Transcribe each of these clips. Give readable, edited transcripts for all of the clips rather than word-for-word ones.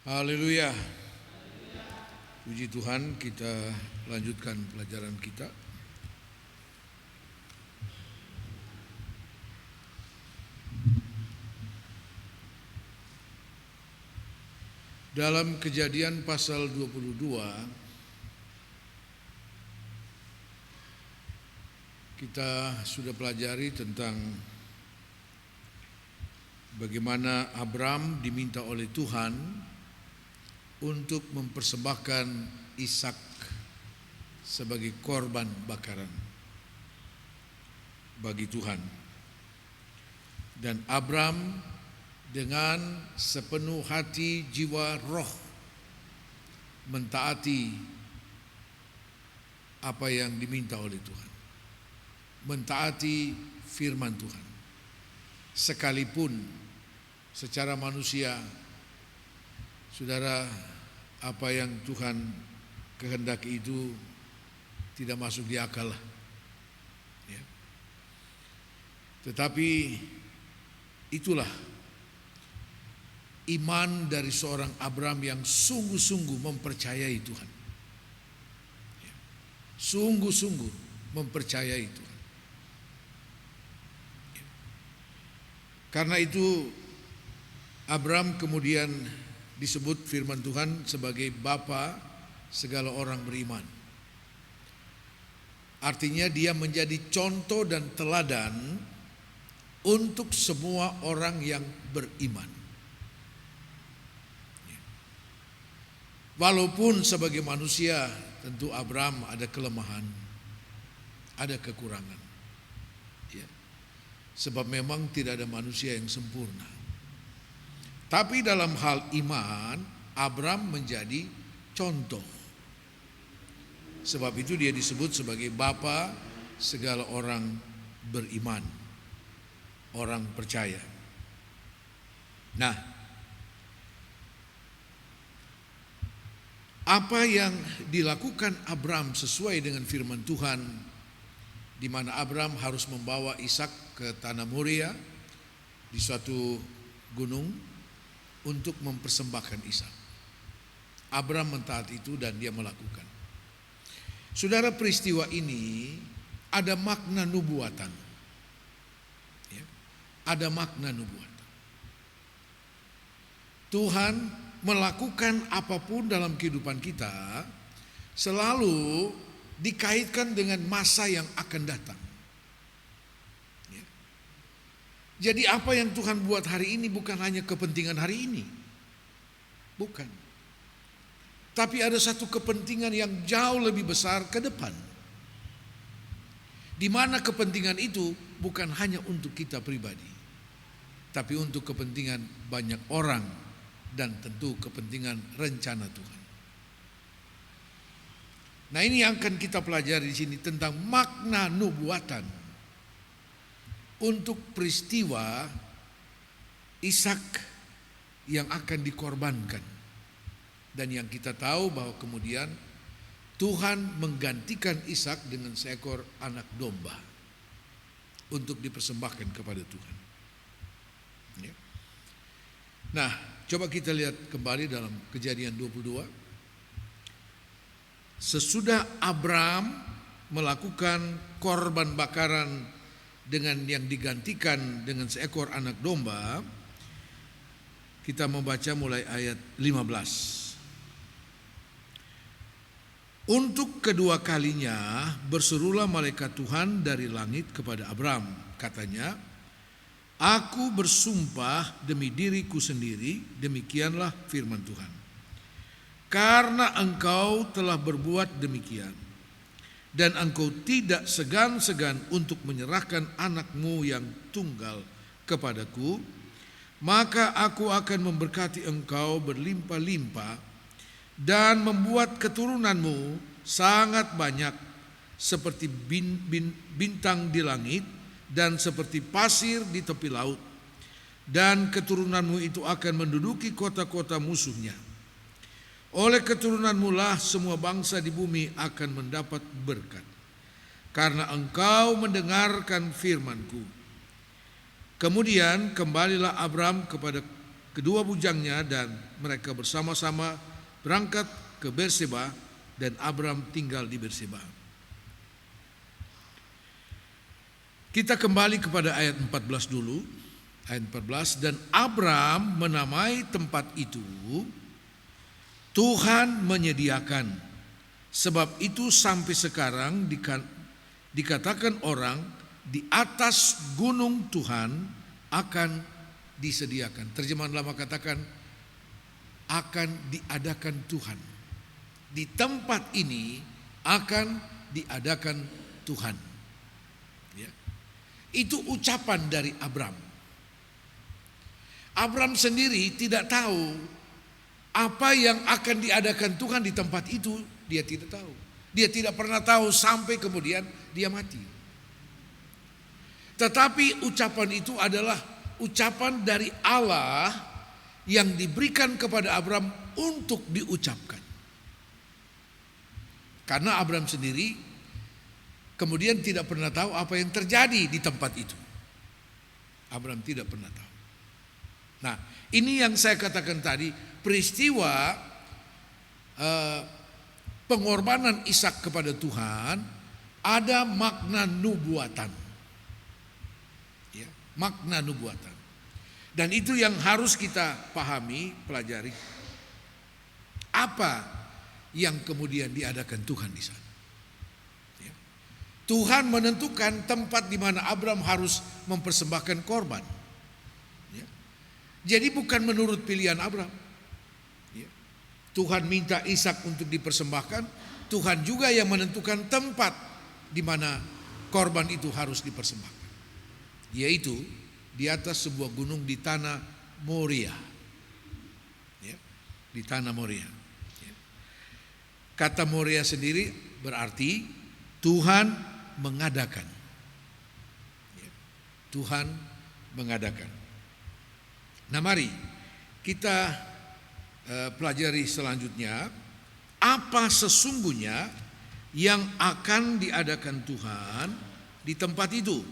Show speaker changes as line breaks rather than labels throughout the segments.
Haleluya. Puji Tuhan, kita lanjutkan pelajaran kita. Dalam Kejadian pasal 22 kita sudah pelajari tentang bagaimana Abram diminta oleh Tuhan untuk mempersembahkan Ishak sebagai korban bakaran bagi Tuhan. Dan Abram dengan sepenuh hati, jiwa, roh mentaati apa yang diminta oleh Tuhan, mentaati firman Tuhan, sekalipun secara manusia, saudara, apa yang Tuhan kehendaki itu tidak masuk di akal, ya. Tetapi itulah iman dari seorang Abram yang sungguh-sungguh mempercayai Tuhan, ya. Sungguh-sungguh mempercayai Tuhan, ya. Karena itu Abram kemudian disebut firman Tuhan sebagai bapa segala orang beriman. Artinya dia menjadi contoh dan teladan untuk semua orang yang beriman. Walaupun sebagai manusia tentu Abram ada kelemahan, ada kekurangan, ya. Sebab memang tidak ada manusia yang sempurna. Tapi dalam hal iman, Abram menjadi contoh. Sebab itu dia disebut sebagai bapa segala orang beriman, orang percaya. Nah, apa yang dilakukan Abram sesuai dengan firman Tuhan, di mana Abram harus membawa Ishak ke tanah Moria di suatu gunung untuk mempersembahkan Ishak. Abram mentaati itu dan dia melakukan. Saudara, peristiwa ini ada makna nubuatan, ya, ada makna nubuatan. Tuhan melakukan apapun dalam kehidupan kita selalu dikaitkan dengan masa yang akan datang, ya. Jadi apa yang Tuhan buat hari ini bukan hanya kepentingan hari ini, bukan. Tapi ada satu kepentingan yang jauh lebih besar ke depan, di mana kepentingan itu bukan hanya untuk kita pribadi, tapi untuk kepentingan banyak orang dan tentu kepentingan rencana Tuhan. Nah, ini yang akan kita pelajari di sini tentang makna nubuatan untuk peristiwa Ishak yang akan dikorbankan, dan yang kita tahu bahwa kemudian Tuhan menggantikan Ishak dengan seekor anak domba untuk dipersembahkan kepada Tuhan, ya. Nah, coba kita lihat kembali dalam Kejadian 22. Sesudah Abram melakukan korban bakaran dengan yang digantikan dengan seekor anak domba, kita membaca mulai ayat 15. Untuk kedua kalinya berserulah malaikat Tuhan dari langit kepada Abram, katanya, "Aku bersumpah demi diriku sendiri, demikianlah firman Tuhan, karena engkau telah berbuat demikian, dan engkau tidak segan-segan untuk menyerahkan anakmu yang tunggal kepadaku, maka aku akan memberkati engkau berlimpah-limpah dan membuat keturunanmu sangat banyak seperti bintang di langit dan seperti pasir di tepi laut, dan keturunanmu itu akan menduduki kota-kota musuhnya. Oleh keturunanmu lah semua bangsa di bumi akan mendapat berkat, karena engkau mendengarkan firman-Ku." Kemudian kembalilah Abram kepada kedua bujangnya dan mereka bersama-sama berangkat ke Berseba dan Abram tinggal di Berseba. Kita kembali kepada ayat 14 dulu. Ayat 14, dan Abram menamai tempat itu Tuhan menyediakan. Sebab itu sampai sekarang dikatakan orang di atas gunung Tuhan akan disediakan. Terjemahan lama katakan akan diadakan Tuhan. Di tempat ini akan diadakan Tuhan. Ya. Itu ucapan dari Abram. Abram sendiri tidak tahu apa yang akan diadakan Tuhan di tempat itu. Dia tidak tahu. Dia tidak pernah tahu sampai kemudian dia mati. Tetapi ucapan itu adalah ucapan dari Allah yang diberikan kepada Abram untuk diucapkan. Karena Abram sendiri kemudian tidak pernah tahu apa yang terjadi di tempat itu. Abram tidak pernah tahu. Nah, ini yang saya katakan tadi, peristiwa pengorbanan Ishak kepada Tuhan ada makna nubuatan. Ya, makna nubuatan. Dan itu yang harus kita pahami, pelajari. Apa yang kemudian diadakan Tuhan di sana? Ya. Tuhan menentukan tempat di mana Abram harus mempersembahkan korban. Jadi bukan menurut pilihan Abram. Tuhan minta Ishak untuk dipersembahkan, Tuhan juga yang menentukan tempat di mana korban itu harus dipersembahkan. Yaitu di atas sebuah gunung di tanah Moria. Di tanah Moria. Kata Moria sendiri berarti Tuhan mengadakan. Tuhan mengadakan. Nah, mari kita pelajari selanjutnya apa sesungguhnya yang akan diadakan Tuhan di tempat itu.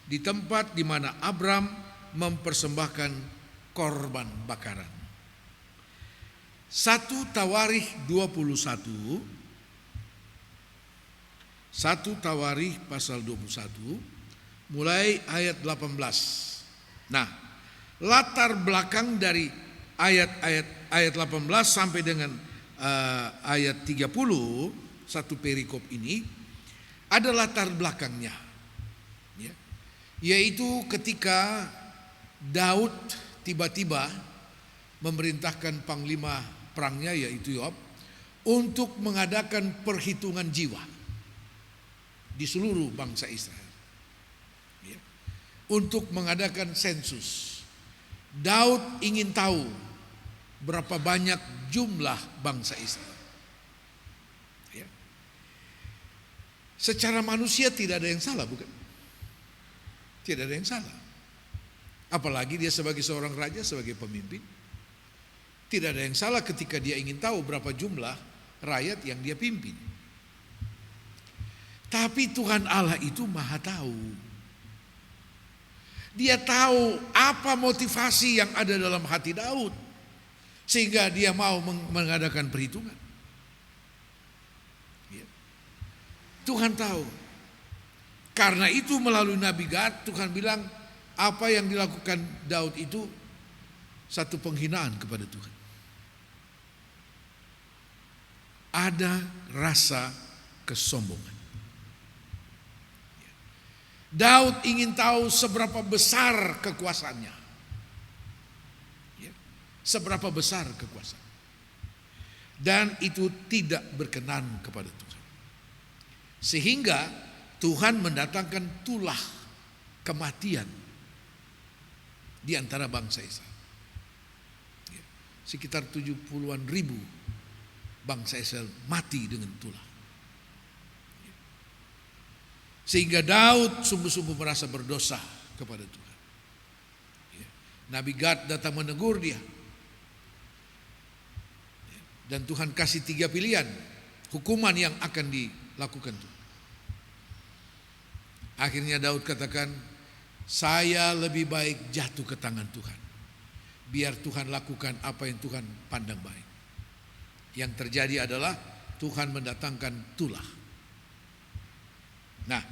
Di tempat di mana Abram mempersembahkan korban bakaran. 1 Tawarikh 21. 1 Tawarikh pasal 21 mulai ayat 18. Nah, latar belakang dari ayat 18 sampai dengan ayat 30, satu perikop ini ada latar belakangnya, ya, yaitu ketika Daud tiba-tiba memerintahkan panglima perangnya yaitu Yoab untuk mengadakan perhitungan jiwa di seluruh bangsa Israel, ya, untuk mengadakan sensus. Daud ingin tahu berapa banyak jumlah bangsa Israel. Ya. Secara manusia tidak ada yang salah, bukan? Tidak ada yang salah. Apalagi dia sebagai seorang raja, sebagai pemimpin. Tidak ada yang salah ketika dia ingin tahu berapa jumlah rakyat yang dia pimpin. Tapi Tuhan Allah itu Maha tahu. Dia tahu apa motivasi yang ada dalam hati Daud sehingga dia mau mengadakan perhitungan. Ya. Tuhan tahu. Karena itu melalui Nabi Gad Tuhan bilang apa yang dilakukan Daud itu satu penghinaan kepada Tuhan. Ada rasa kesombongan. Daud ingin tahu seberapa besar kekuasaannya. Ya, seberapa besar kekuasaan. Dan itu tidak berkenan kepada Tuhan. Sehingga Tuhan mendatangkan tulah kematian di antara bangsa Israel. Ya, sekitar 70-an ribu bangsa Israel mati dengan tulah. Sehingga Daud sungguh-sungguh merasa berdosa kepada Tuhan. Ya. Nabi Gad datang menegur dia. Ya. Dan Tuhan kasih 3 pilihan hukuman yang akan dilakukan Tuhan. Akhirnya Daud katakan, saya lebih baik jatuh ke tangan Tuhan biar Tuhan lakukan apa yang Tuhan pandang baik. Yang terjadi adalah Tuhan mendatangkan tulah. Nah,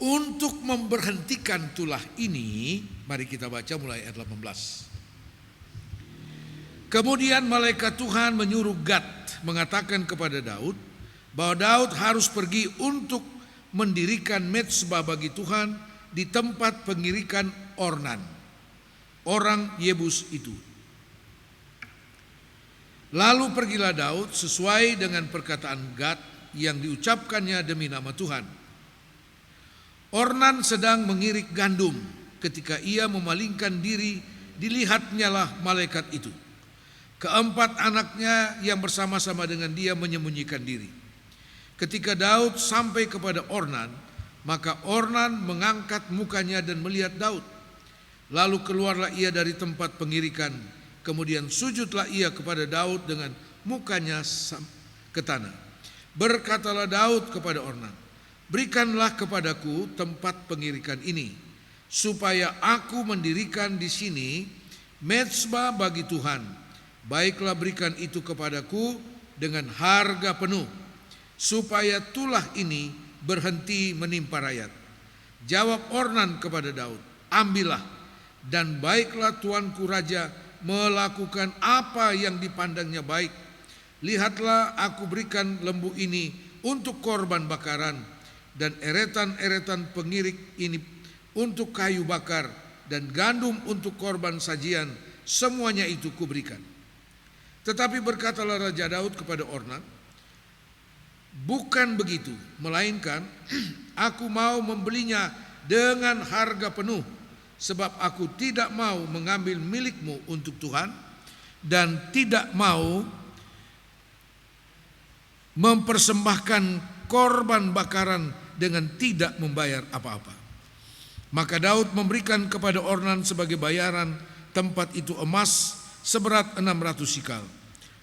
untuk memberhentikan tulah ini, mari kita baca mulai ayat 18. Kemudian malaikat Tuhan menyuruh Gad mengatakan kepada Daud bahwa Daud harus pergi untuk mendirikan mezbah bagi Tuhan di tempat pengirikan Ornan, orang Yebus itu. Lalu pergilah Daud sesuai dengan perkataan Gad yang diucapkannya demi nama Tuhan. Ornan sedang mengirik gandum. Ketika ia memalingkan diri, dilihatnya lah malaikat itu. Keempat anaknya yang bersama-sama dengan dia menyembunyikan diri. Ketika Daud sampai kepada Ornan, maka Ornan mengangkat mukanya dan melihat Daud. Lalu keluarlah ia dari tempat pengirikan. Kemudian sujudlah ia kepada Daud dengan mukanya ke tanah. Berkatalah Daud kepada Ornan, berikanlah kepadaku tempat pengirikan ini, supaya aku mendirikan di sini mezbah bagi Tuhan. Baiklah berikan itu kepadaku dengan harga penuh, supaya tulah ini berhenti menimpa rakyat. Jawab Ornan kepada Daud, ambillah, dan baiklah tuanku raja melakukan apa yang dipandangnya baik. Lihatlah, aku berikan lembu ini untuk korban bakaran, dan eretan-eretan pengirik ini untuk kayu bakar, dan gandum untuk korban sajian, semuanya itu kuberikan. Tetapi berkatalah Raja Daud kepada Ornan, bukan begitu, melainkan aku mau membelinya dengan harga penuh, sebab aku tidak mau mengambil milikmu untuk Tuhan, dan tidak mau mempersembahkan korban bakaran dengan tidak membayar apa-apa. Maka Daud memberikan kepada Ornan sebagai bayaran tempat itu emas seberat 600 sikal.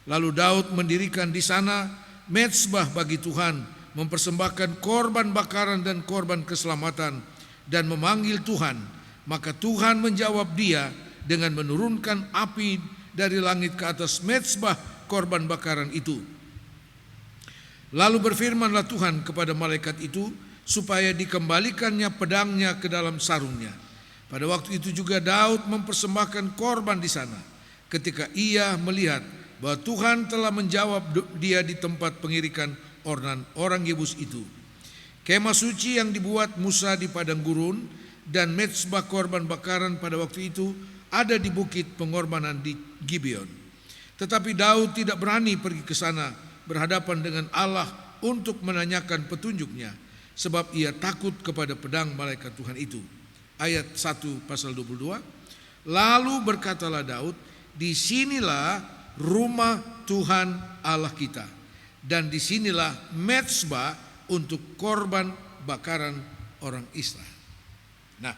Lalu Daud mendirikan di sana mezbah bagi Tuhan, mempersembahkan korban bakaran dan korban keselamatan, dan memanggil Tuhan. Maka Tuhan menjawab dia dengan menurunkan api dari langit ke atas mezbah korban bakaran itu. Lalu berfirmanlah Tuhan kepada malaikat itu, supaya dikembalikannya pedangnya ke dalam sarungnya. Pada waktu itu juga Daud mempersembahkan korban di sana, ketika ia melihat bahwa Tuhan telah menjawab dia di tempat pengirikan Ornan, orang Yebus itu. Kemah suci yang dibuat Musa di padang gurun dan mezbah korban bakaran pada waktu itu ada di bukit pengorbanan di Gibeon. Tetapi Daud tidak berani pergi ke sana berhadapan dengan Allah untuk menanyakan petunjuknya, sebab ia takut kepada pedang malaikat Tuhan itu. Ayat 1 pasal 22. Lalu berkatalah Daud, disinilah rumah Tuhan Allah kita, dan disinilah mezbah untuk korban bakaran orang Israel. Nah,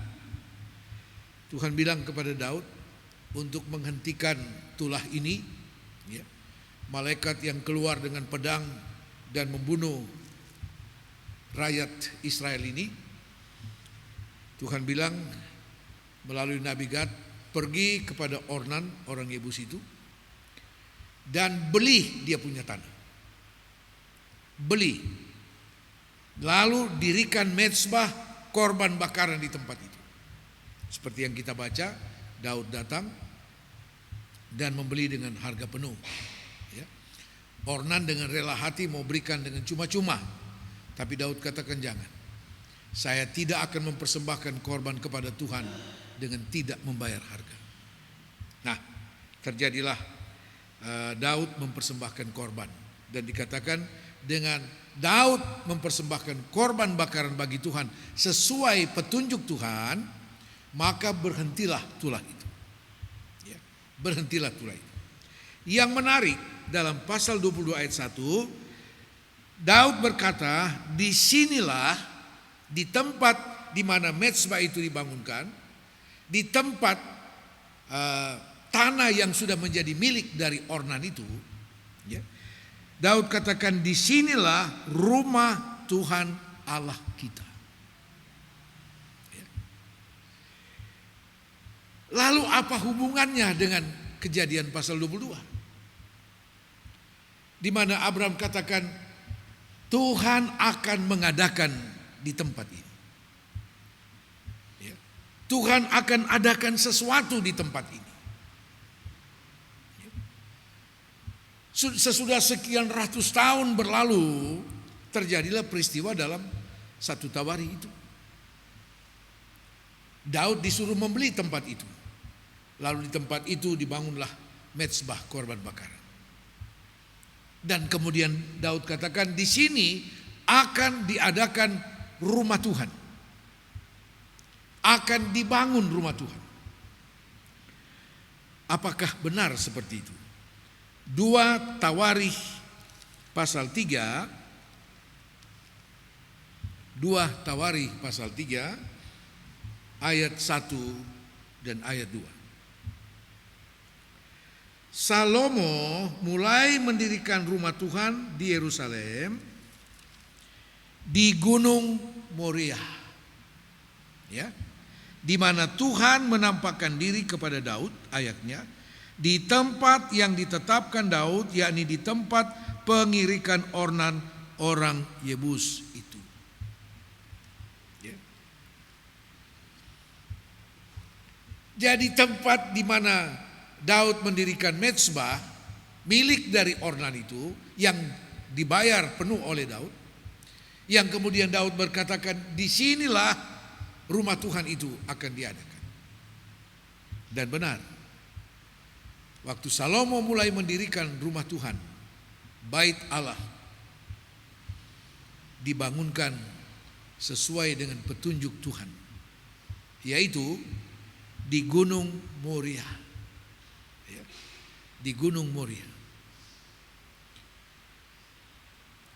Tuhan bilang kepada Daud untuk menghentikan tulah ini, ya, malaikat yang keluar dengan pedang dan membunuh rakyat Israel ini. Tuhan bilang melalui Nabi Gad, pergi kepada Ornan, orang Yebus itu, dan beli dia punya tanah. Beli. Lalu dirikan mezbah korban bakaran di tempat itu. Seperti yang kita baca, Daud datang dan membeli dengan harga penuh. Ya. Ornan dengan rela hati mau berikan dengan cuma-cuma. Tapi Daud katakan jangan. Saya tidak akan mempersembahkan korban kepada Tuhan dengan tidak membayar harga. Nah, terjadilah Daud mempersembahkan korban. Dan dikatakan dengan Daud mempersembahkan korban bakaran bagi Tuhan sesuai petunjuk Tuhan, maka berhentilah tulah itu. Ya, berhentilah tulah itu. Yang menarik dalam pasal 22 ayat 1, Daud berkata, disinilah di tempat di mana mezbah itu dibangunkan, di tempat tanah yang sudah menjadi milik dari Ornan itu, ya, Daud katakan disinilah rumah Tuhan Allah kita. Ya. Lalu apa hubungannya dengan Kejadian pasal 22? Di mana Abraham katakan Tuhan akan mengadakan di tempat ini. Ya. Tuhan akan adakan sesuatu di tempat ini. Ya. Sesudah sekian ratus tahun berlalu, terjadilah peristiwa dalam Satu Tawari itu. Daud disuruh membeli tempat itu. Lalu di tempat itu dibangunlah mezbah korban bakaran. Dan kemudian Daud katakan di sini akan diadakan rumah Tuhan. Akan dibangun rumah Tuhan. Apakah benar seperti itu? 2 Tawarikh pasal 3. 2 Tawarikh pasal 3 ayat 1 dan ayat 2. Salomo mulai mendirikan rumah Tuhan di Yerusalem di Gunung Moriah, ya, di mana Tuhan menampakkan diri kepada Daud, ayatnya, di tempat yang ditetapkan Daud, yakni di tempat pengirikan Ornan orang Yebus itu. Ya. Jadi tempat di mana Daud mendirikan mezbah milik dari Ornan itu yang dibayar penuh oleh Daud, yang kemudian Daud berkatakan disinilah rumah Tuhan itu akan diadakan. Dan benar, waktu Salomo mulai mendirikan rumah Tuhan, bait Allah dibangunkan sesuai dengan petunjuk Tuhan, yaitu di Gunung Moriah. Di Gunung Moriah,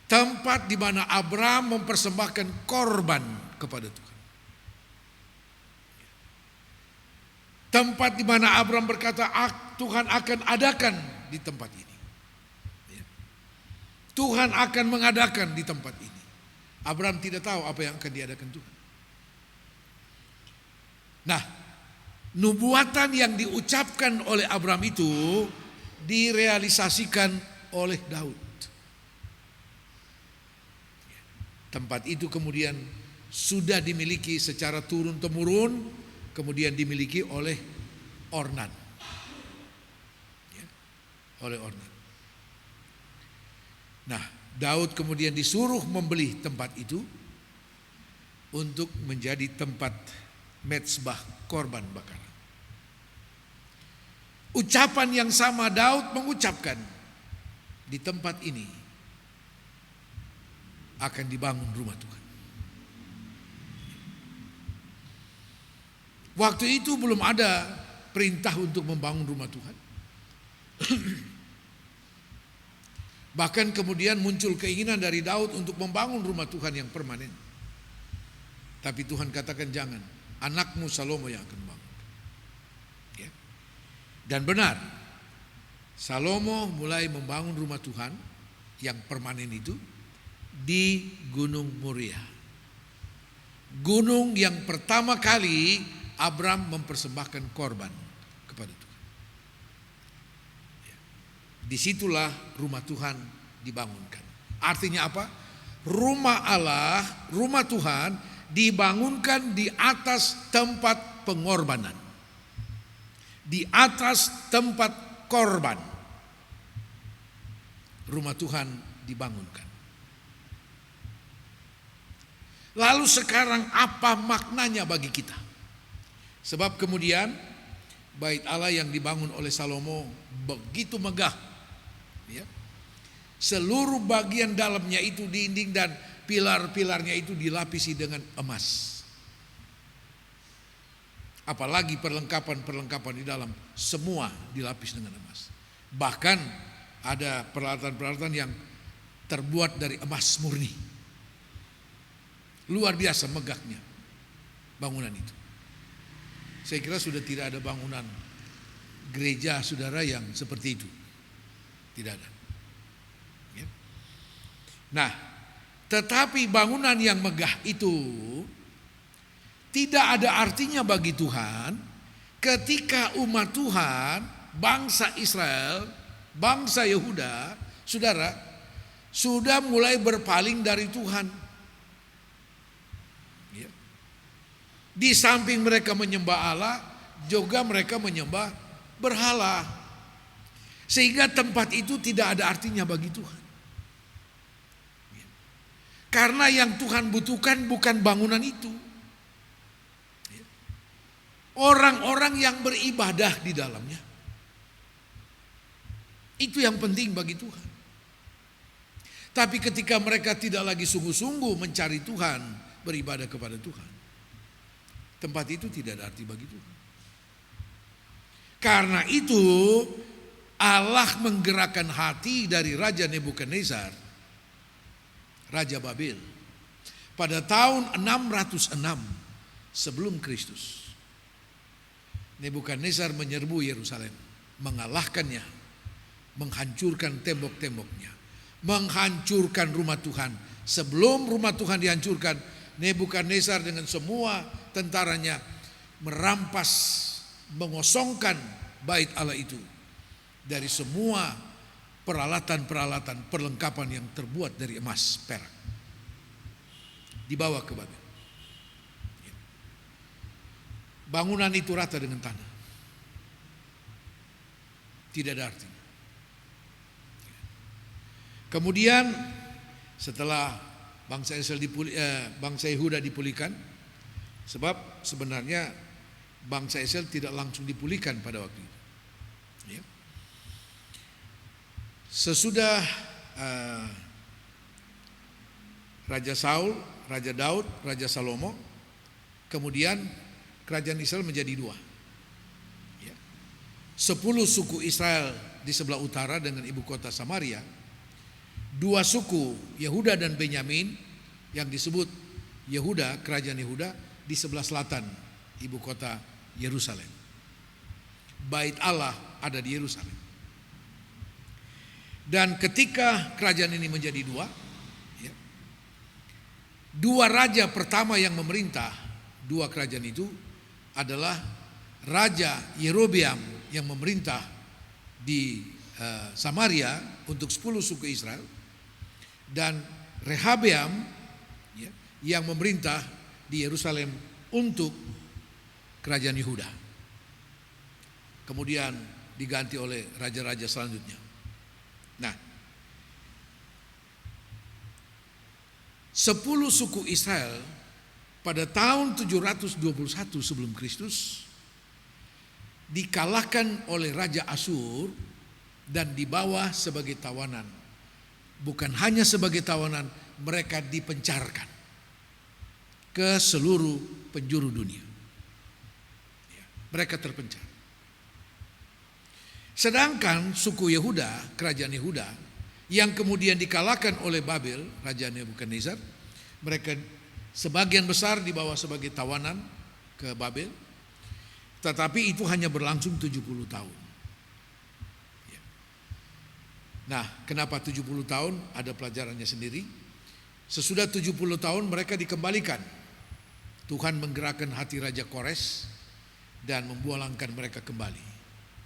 tempat di mana Abraham mempersembahkan korban kepada Tuhan. Tempat di mana Abraham berkata, Tuhan akan adakan di tempat ini. Tuhan akan mengadakan di tempat ini. Abraham tidak tahu apa yang akan diadakan Tuhan. Nah, nubuatan yang diucapkan oleh Abraham itu direalisasikan oleh Daud. Tempat itu kemudian sudah dimiliki secara turun-temurun, kemudian dimiliki oleh Ornan. Oleh Ornan. Nah, Daud kemudian disuruh membeli tempat itu untuk menjadi tempat mezbah korban bakaran. Ucapan yang sama Daud mengucapkan, di tempat ini akan dibangun rumah Tuhan. Waktu itu belum ada perintah untuk membangun rumah Tuhan. Bahkan kemudian muncul keinginan dari Daud untuk membangun rumah Tuhan yang permanen. Tapi Tuhan katakan jangan, anakmu Salomo yang akan bangun. Ya. Dan benar, Salomo mulai membangun rumah Tuhan yang permanen itu di Gunung Moriah. Gunung yang pertama kali Abraham mempersembahkan korban kepada Tuhan. Disitulah rumah Tuhan dibangunkan. Artinya apa? Rumah Allah, rumah Tuhan dibangunkan di atas tempat pengorbanan, di atas tempat korban. Rumah Tuhan dibangunkan. Lalu sekarang apa maknanya bagi kita? Sebab kemudian bait Allah yang dibangun oleh Salomo begitu megah, ya. Seluruh bagian dalamnya itu, dinding dan pilar-pilarnya itu dilapisi dengan emas. Apalagi perlengkapan-perlengkapan di dalam, semua dilapis dengan emas. Bahkan ada peralatan-peralatan yang terbuat dari emas murni. Luar biasa megahnya bangunan itu. Saya kira sudah tidak ada bangunan gereja saudara yang seperti itu. Tidak ada. Ya. Nah, tetapi bangunan yang megah itu tidak ada artinya bagi Tuhan ketika umat Tuhan, bangsa Israel, bangsa Yehuda, saudara, sudah mulai berpaling dari Tuhan. Ya. Di samping mereka menyembah Allah, juga mereka menyembah berhala. Sehingga tempat itu tidak ada artinya bagi Tuhan. Ya. Karena yang Tuhan butuhkan bukan bangunan itu. Ya. Orang-orang yang beribadah di dalamnya. Itu yang penting bagi Tuhan. Tapi ketika mereka tidak lagi sungguh-sungguh mencari Tuhan, beribadah kepada Tuhan, tempat itu tidak ada arti bagi Tuhan. Karena itu Allah menggerakkan hati dari Raja Nebukadnezar, Raja Babel, pada tahun 606 sebelum Kristus. Nebukadnezar menyerbu Yerusalem, mengalahkannya, menghancurkan tembok-temboknya, menghancurkan rumah Tuhan. Sebelum rumah Tuhan dihancurkan, Nebukadnezar dengan semua tentaranya merampas, mengosongkan bait Allah itu dari semua peralatan-peralatan, perlengkapan yang terbuat dari emas, perak, dibawa ke Babel. Bangunan itu rata dengan tanah, tidak ada artinya. Kemudian setelah bangsa Yehuda dipulihkan, sebab sebenarnya bangsa Israel tidak langsung dipulihkan pada waktu itu. Ya. Sesudah Raja Saul, Raja Daud, Raja Salomo, kemudian kerajaan Israel menjadi dua. Ya. 10 suku Israel di sebelah utara dengan ibu kota Samaria. 2 suku Yehuda dan Benyamin yang disebut Yehuda, kerajaan Yehuda di sebelah selatan, ibu kota Yerusalem. Bait Allah ada di Yerusalem. Dan ketika kerajaan ini menjadi dua, ya, 2 raja pertama yang memerintah 2 kerajaan itu adalah Raja Yerobeam yang memerintah di Samaria untuk 10 suku Israel, dan Rehabeam, ya, yang memerintah di Yerusalem untuk kerajaan Yehuda. Kemudian diganti oleh raja-raja selanjutnya. Nah, 10 suku Israel pada tahun 721 sebelum Kristus dikalahkan oleh Raja Asyur dan dibawa sebagai tawanan. Bukan hanya sebagai tawanan, mereka dipencarkan ke seluruh penjuru dunia. Ya, mereka terpencar. Sedangkan suku Yehuda, kerajaan Yehuda, yang kemudian dikalahkan oleh Babel, Raja Nebukadnezar, mereka sebagian besar dibawa sebagai tawanan ke Babel, tetapi itu hanya berlangsung 70 tahun. Nah, kenapa 70 tahun? Ada pelajarannya sendiri. Sesudah 70 tahun mereka dikembalikan. Tuhan menggerakkan hati Raja Kores dan membualangkan mereka kembali,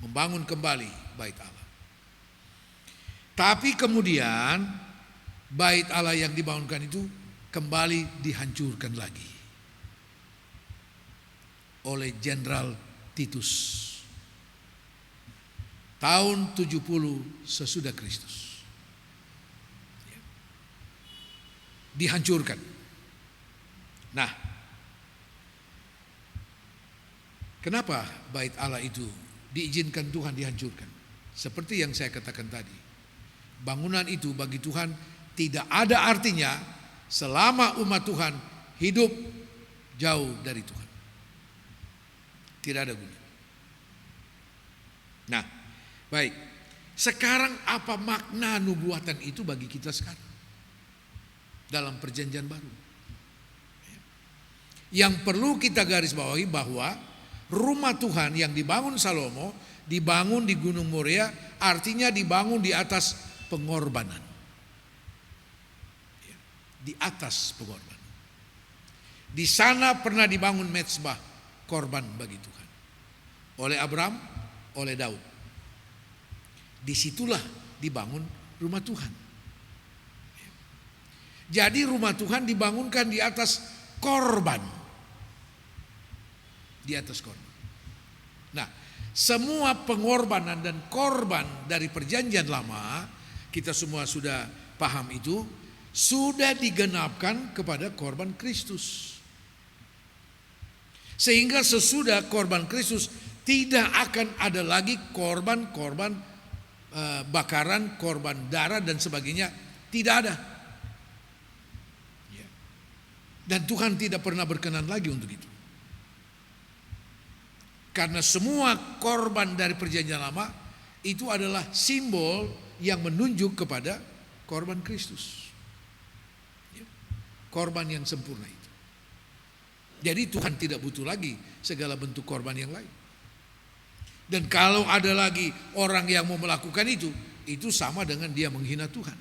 membangun kembali bait Allah. Tapi kemudian bait Allah yang dibangunkan itu kembali dihancurkan lagi oleh Jenderal Titus. Tahun 70 sesudah Kristus. Dihancurkan. Nah, kenapa bait Allah itu diizinkan Tuhan dihancurkan? Seperti yang saya katakan tadi, bangunan itu bagi Tuhan tidak ada artinya selama umat Tuhan hidup jauh dari Tuhan. Tidak ada guna. Nah, baik, sekarang apa makna nubuatan itu bagi kita sekarang dalam perjanjian baru? Yang perlu kita garis bawahi bahwa rumah Tuhan yang dibangun Salomo, dibangun di Gunung Moria, artinya dibangun di atas pengorbanan. Di atas pengorbanan. Di sana pernah dibangun mezbah korban bagi Tuhan. oleh Abraham, oleh Daud. Disitulah dibangun rumah Tuhan. Jadi rumah Tuhan dibangunkan di atas korban. Di atas korban. Nah, semua pengorbanan dan korban dari perjanjian lama, kita semua sudah paham itu, sudah digenapkan kepada korban Kristus. Sehingga sesudah korban Kristus tidak akan ada lagi korban-korban bakaran, korban darah dan sebagainya. Tidak ada. Dan Tuhan tidak pernah berkenan lagi untuk itu. Karena semua korban dari perjanjian lama itu adalah simbol yang menunjuk kepada korban Kristus. Korban yang sempurna itu. Jadi Tuhan tidak butuh lagi segala bentuk korban yang lain. Dan kalau ada lagi orang yang mau melakukan itu sama dengan dia menghina Tuhan.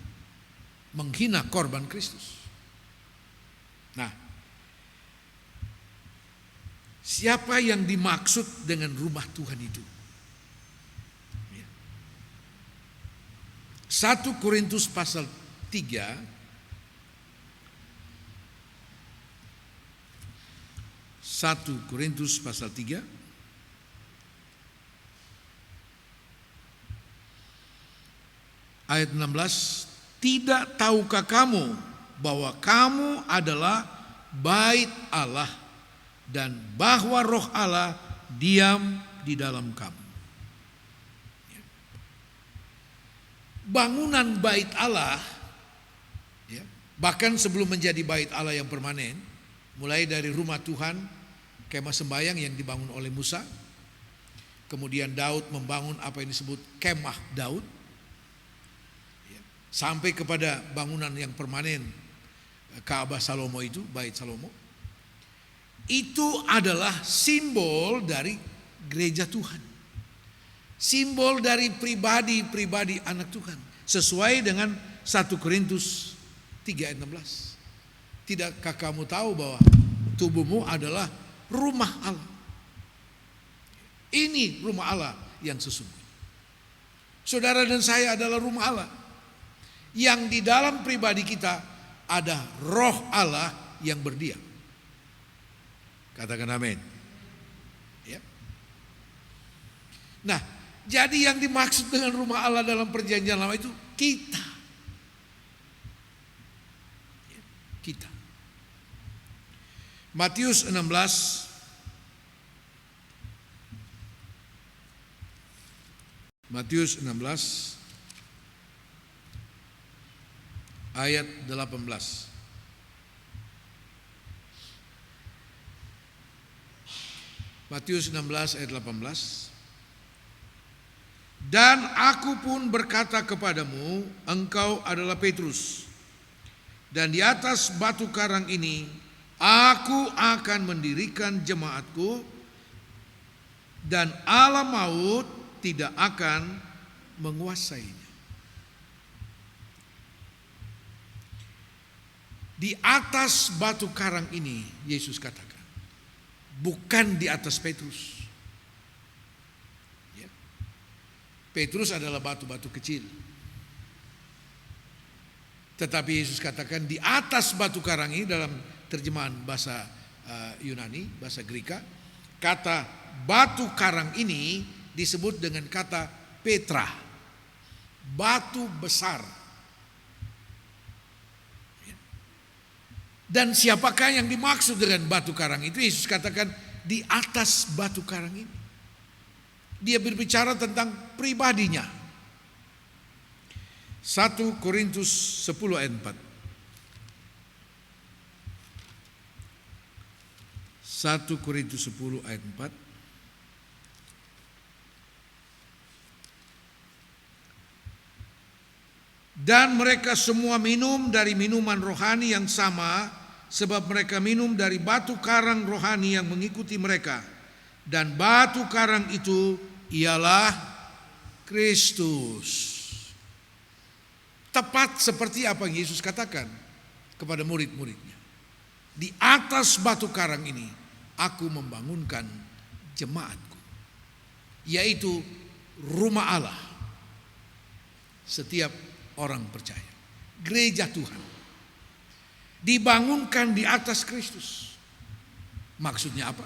Menghina korban Kristus. Nah, siapa yang dimaksud dengan rumah Tuhan itu? 1 Korintus pasal 3 1 Korintus pasal 3 ayat 16, tidak tahukah kamu bahwa kamu adalah bait Allah dan bahwa roh Allah diam di dalam kamu. Bangunan bait Allah, bahkan sebelum menjadi bait Allah yang permanen, mulai dari rumah Tuhan, kemah sembayang yang dibangun oleh Musa, kemudian Daud membangun apa yang disebut kemah Daud, sampai kepada bangunan yang permanen Ka'bah Salomo itu, bait Salomo. Itu adalah simbol dari gereja Tuhan. Simbol dari pribadi-pribadi anak Tuhan. Sesuai dengan 1 Korintus 3 ayat 16. Tidakkah kamu tahu bahwa tubuhmu adalah rumah Allah? Ini rumah Allah yang sesungguhnya. Saudara dan saya adalah rumah Allah. Yang di dalam pribadi kita ada roh Allah yang berdiam. Katakan amin. Ya. Nah, jadi yang dimaksud dengan rumah Allah dalam perjanjian lama itu kita. Kita. Matius 16 ayat 18. Matius 16 ayat 18. Dan aku pun berkata kepadamu, engkau adalah Petrus, dan di atas batu karang ini aku akan mendirikan jemaatku, dan alam maut tidak akan menguasainya. Di atas batu karang ini, Yesus katakan, bukan di atas Petrus. Ya. Petrus adalah batu-batu kecil. Tetapi Yesus katakan di atas batu karang ini, dalam terjemahan bahasa Yunani, bahasa Greka, kata batu karang ini disebut dengan kata Petra, batu besar. Dan siapakah yang dimaksud dengan batu karang itu? Yesus katakan di atas batu karang ini. Dia berbicara tentang pribadinya. 1 Korintus 10 ayat 4. 1 Korintus 10 ayat 4. Dan mereka semua minum dari minuman rohani yang sama, sebab mereka minum dari batu karang rohani yang mengikuti mereka. Dan batu karang itu ialah Kristus. Tepat seperti apa yang Yesus katakan kepada murid-muridnya. Di atas batu karang ini aku membangunkan jemaatku. yaitu rumah Allah. Setiap orang percaya, gereja Tuhan dibangunkan di atas Kristus. Maksudnya apa?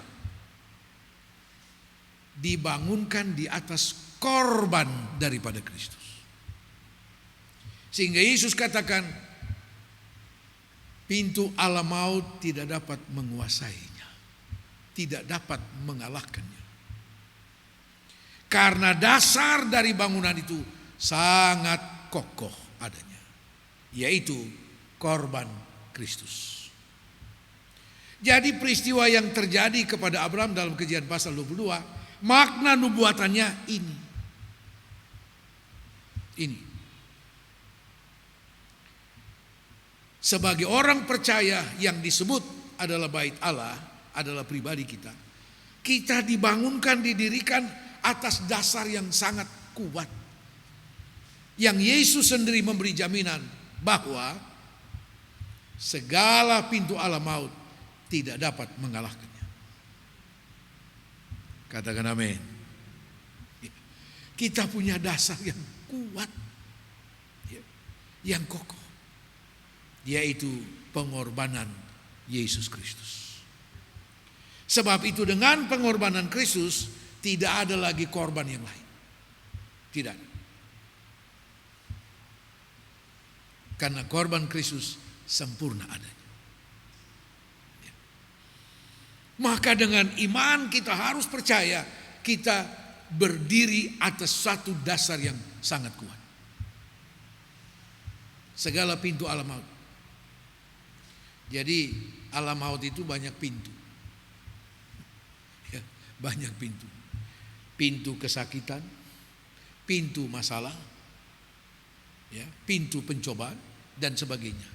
Dibangunkan di atas korban daripada Kristus. Sehingga Yesus katakan, pintu alam maut tidak dapat menguasainya, tidak dapat mengalahkannya. Karena dasar dari bangunan itu sangat kokoh adanya, yaitu korban Kristus. Jadi peristiwa yang terjadi kepada Abraham dalam Kejadian pasal 22, makna nubuatannya ini. Sebagai orang percaya yang disebut adalah bait Allah, adalah pribadi kita. Kita dibangunkan, didirikan atas dasar yang sangat kuat. Yang Yesus sendiri memberi jaminan bahwa segala pintu alam maut tidak dapat mengalahkannya. Katakan amin. Kita punya dasar yang kuat, yang kokoh, yaitu pengorbanan Yesus Kristus. Sebab itu dengan pengorbanan Kristus tidak ada lagi korban yang lain. Tidak. Karena korban Kristus sempurna adanya. Maka dengan iman kita harus percaya kita berdiri atas satu dasar yang sangat kuat. Segala pintu alam maut. Jadi alam maut itu banyak pintu. Ya, banyak pintu. Pintu kesakitan, pintu masalah, ya, pintu pencobaan dan sebagainya.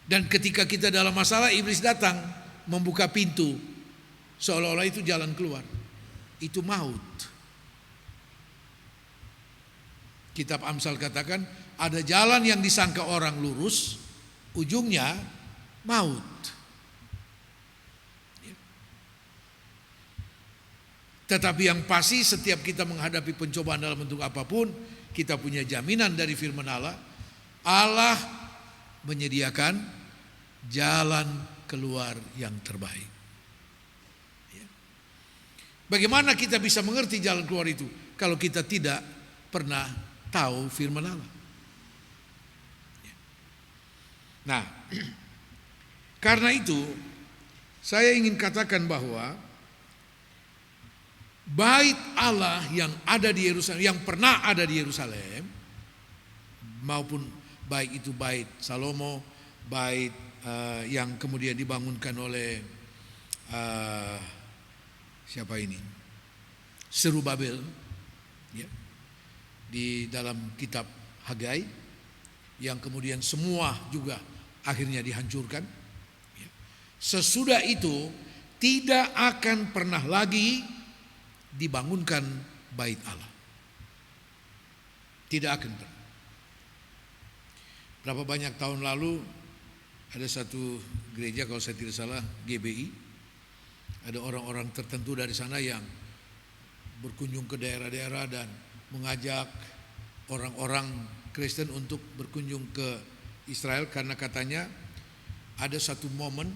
Dan ketika kita dalam masalah, iblis datang membuka pintu seolah-olah itu jalan keluar. Itu maut. Kitab Amsal katakan ada jalan yang disangka orang lurus, ujungnya maut. Tetapi yang pasti setiap kita menghadapi pencobaan dalam bentuk apapun, kita punya jaminan dari firman Allah. Allah menyediakan jalan keluar yang terbaik. Bagaimana kita bisa mengerti jalan keluar itu kalau kita tidak pernah tahu firman Allah? Nah, karena itu saya ingin katakan bahwa bait Allah yang ada di Yerusalem, yang pernah ada di Yerusalem, maupun baik itu bait Salomo, bait yang kemudian dibangunkan oleh siapa ini? Serubabel, ya, di dalam kitab Hagai, yang kemudian semua juga akhirnya dihancurkan. Ya. Sesudah itu tidak akan pernah lagi dibangunkan bait Allah. Tidak akan pernah. Berapa banyak tahun lalu ada satu gereja, kalau saya tidak salah GBI, ada orang-orang tertentu dari sana yang berkunjung ke daerah-daerah dan mengajak orang-orang Kristen untuk berkunjung ke Israel, karena katanya ada satu momen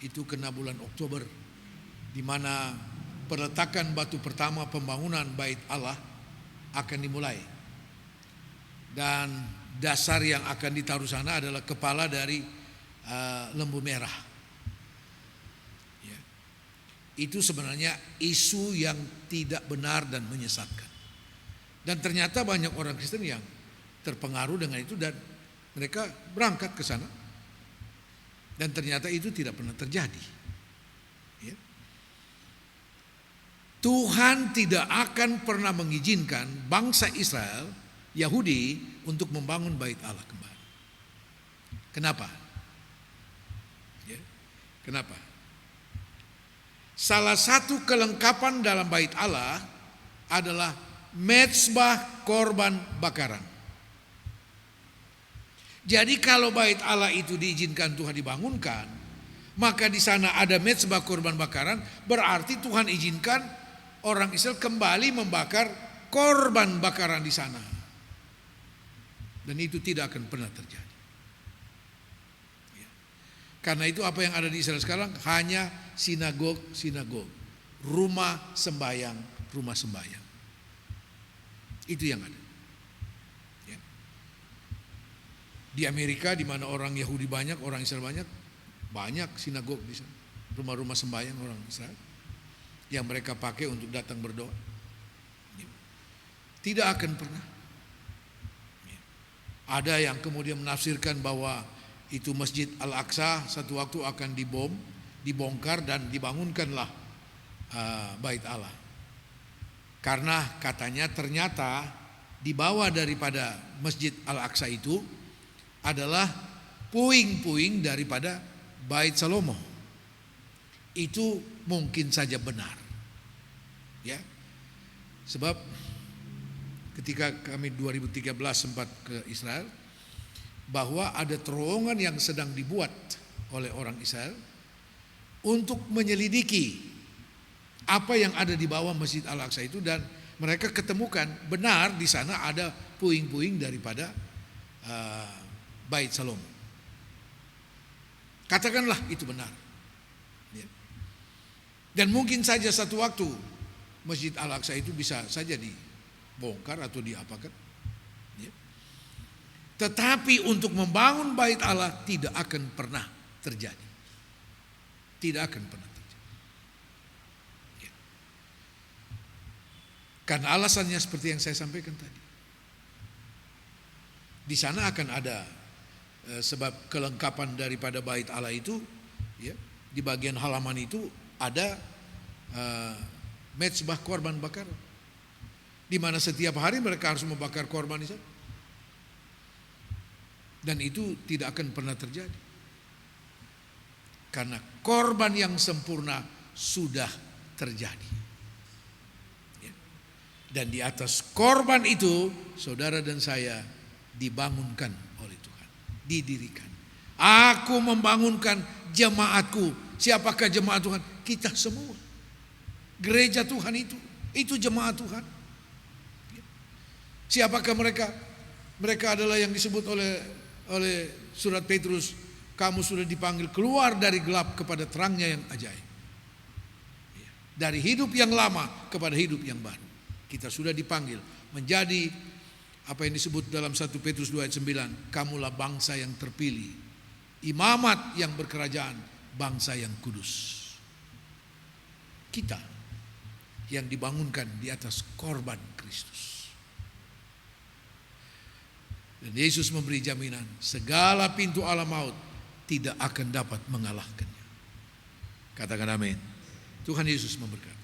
itu kena bulan Oktober di mana peletakan batu pertama pembangunan bait Allah akan dimulai. Dan dasar yang akan ditaruh sana adalah kepala dari lembu merah. Ya. Itu sebenarnya isu yang tidak benar dan menyesatkan. Dan ternyata banyak orang Kristen yang terpengaruh dengan itu dan mereka berangkat ke sana. Dan ternyata itu tidak pernah terjadi. Ya. Tuhan tidak akan pernah mengizinkan bangsa Israel, Yahudi, untuk membangun bait Allah kembali. Kenapa? Ya. Kenapa? Salah satu kelengkapan dalam bait Allah adalah mezbah korban bakaran. Jadi kalau bait Allah itu diizinkan Tuhan dibangunkan, maka di sana ada mezbah korban bakaran, berarti Tuhan izinkan orang Israel kembali membakar korban bakaran di sana. Dan itu tidak akan pernah terjadi. Karena itu apa yang ada di Israel sekarang hanya sinagog, rumah sembahyang. Itu yang ada. Ya. Di Amerika di mana orang Yahudi banyak, orang Israel banyak sinagog di sana. Rumah-rumah sembahyang orang Israel yang mereka pakai untuk datang berdoa. Ya. Tidak akan pernah. Ya. Ada yang kemudian menafsirkan bahwa itu Masjid Al-Aqsa satu waktu akan dibongkar dan dibangunkanlah Bait Allah. Karena katanya ternyata di bawah daripada Masjid Al-Aqsa itu adalah puing-puing daripada Bait Salomo. Itu mungkin saja benar. Ya. Sebab ketika kami 2013 sempat ke Israel, bahwa ada terowongan yang sedang dibuat oleh orang Israel untuk menyelidiki apa yang ada di bawah Masjid Al-Aqsa itu, dan mereka ketemukan benar di sana ada puing-puing daripada Bait Salomo. Katakanlah itu benar. Ya. Dan mungkin saja satu waktu Masjid Al-Aqsa itu bisa saja dibongkar atau diapakan. Ya. Tetapi untuk membangun Bait Allah tidak akan pernah terjadi. Tidak akan pernah terjadi. Ya. Karena alasannya seperti yang saya sampaikan tadi. Di sana akan ada sebab kelengkapan daripada Bait Allah itu, ya, di bagian halaman itu ada mezbah korban bakar, di mana setiap hari mereka harus membakar korban di sana. Dan itu tidak akan pernah terjadi. Karena korban yang sempurna sudah terjadi. Ya. Dan di atas korban itu, saudara dan saya dibangunkan oleh Tuhan. Didirikan. Aku membangunkan jemaatku. Siapakah jemaat Tuhan? Kita semua. Gereja Tuhan itu jemaat Tuhan. Ya. Siapakah mereka? Mereka adalah yang disebut oleh surat Petrus, kamu sudah dipanggil keluar dari gelap kepada terangnya yang ajaib. Dari hidup yang lama kepada hidup yang baru. Kita sudah dipanggil menjadi apa yang disebut dalam 1 Petrus 2 ayat 9, kamulah bangsa yang terpilih, imamat yang berkerajaan, bangsa yang kudus. Kita yang dibangunkan di atas korban Kristus. Dan Yesus memberi jaminan segala pintu alam maut tidak akan dapat mengalahkannya. Katakan amin. Tuhan Yesus memberkati.